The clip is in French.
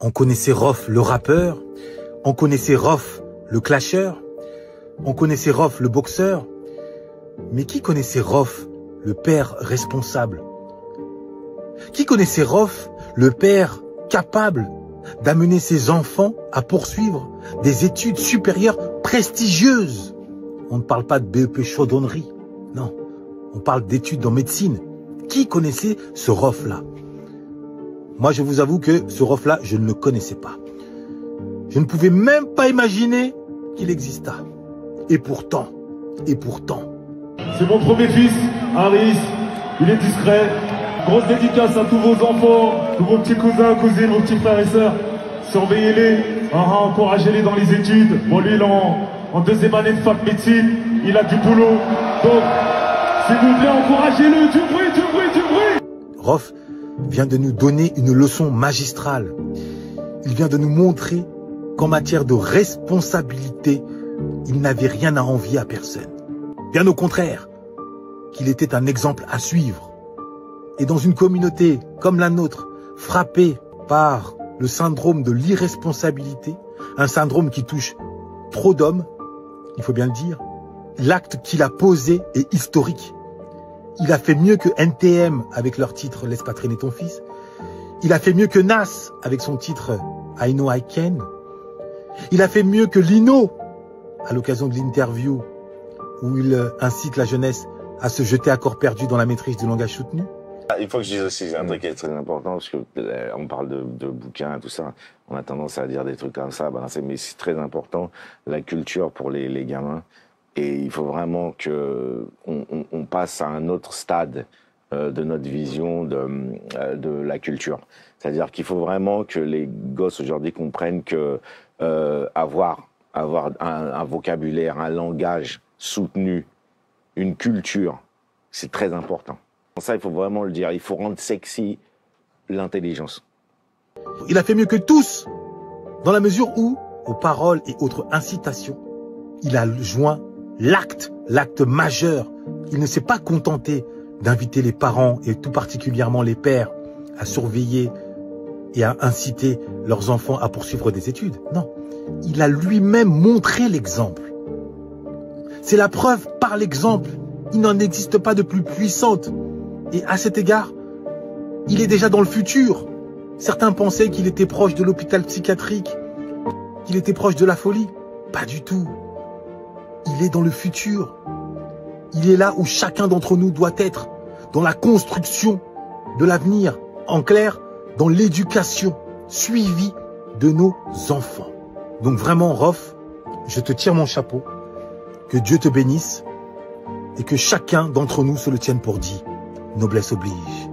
On connaissait Rof le rappeur, on connaissait Rof le clasheur, on connaissait Rof le boxeur, mais qui connaissait Rof le père responsable? Qui connaissait Rof le père capable d'amener ses enfants à poursuivre des études supérieures prestigieuses? On ne parle pas de BEP chaudronnerie, non, on parle d'études en médecine. Qui connaissait ce Rof-là? Moi, je vous avoue que ce Rof-là, je ne le connaissais pas. Je ne pouvais même pas imaginer qu'il existât. Et pourtant. C'est mon premier fils, Harris. Il est discret. Grosse dédicace à tous vos enfants, tous vos petits cousins, cousines, vos petits frères et sœurs. Surveillez-les, encouragez-les dans les études. Bon, lui, il est en deuxième année de fac médecine. Il a du boulot. Donc, s'il vous plaît, encouragez-le. Du bruit. Rof vient de nous donner une leçon magistrale. Il vient de nous montrer qu'en matière de responsabilité, il n'avait rien à envier à personne. Bien au contraire, qu'il était un exemple à suivre. Et dans une communauté comme la nôtre, frappée par le syndrome de l'irresponsabilité, un syndrome qui touche trop d'hommes, il faut bien le dire, l'acte qu'il a posé est historique. Il a fait mieux que NTM avec leur titre « Laisse pas traîner ton fils ». Il a fait mieux que Nas avec son titre « I Know I Can ». Il a fait mieux que Lino à l'occasion de l'interview où il incite la jeunesse à se jeter à corps perdu dans la maîtrise du langage soutenu. Il faut que je dise aussi un truc qui est très important, parce que on parle de bouquins, tout ça. On a tendance à dire des trucs comme ça, mais c'est très important, la culture pour les gamins. Et il faut vraiment que on passe à un autre stade de notre vision de la culture. C'est-à-dire qu'il faut vraiment que les gosses aujourd'hui comprennent que avoir un vocabulaire, un langage soutenu, une culture, c'est très important. Ça, il faut vraiment le dire. Il faut rendre sexy l'intelligence. Il a fait mieux que tous, dans la mesure où, aux paroles et autres incitations, il a joint l'acte majeur. Il ne s'est pas contenté d'inviter les parents, et tout particulièrement les pères, à surveiller et à inciter leurs enfants à poursuivre des études. Non, il a lui-même montré l'exemple. C'est la preuve par l'exemple. Il n'en existe pas de plus puissante. Et à cet égard, il est déjà dans le futur. Certains pensaient qu'il était proche de l'hôpital psychiatrique, qu'il était proche de la folie. Pas du tout. Il est dans le futur. Il est là où chacun d'entre nous doit être, dans la construction de l'avenir. En clair, dans l'éducation suivie de nos enfants. Donc vraiment, Rof, je te tire mon chapeau. Que Dieu te bénisse et que chacun d'entre nous se le tienne pour dit. Noblesse oblige.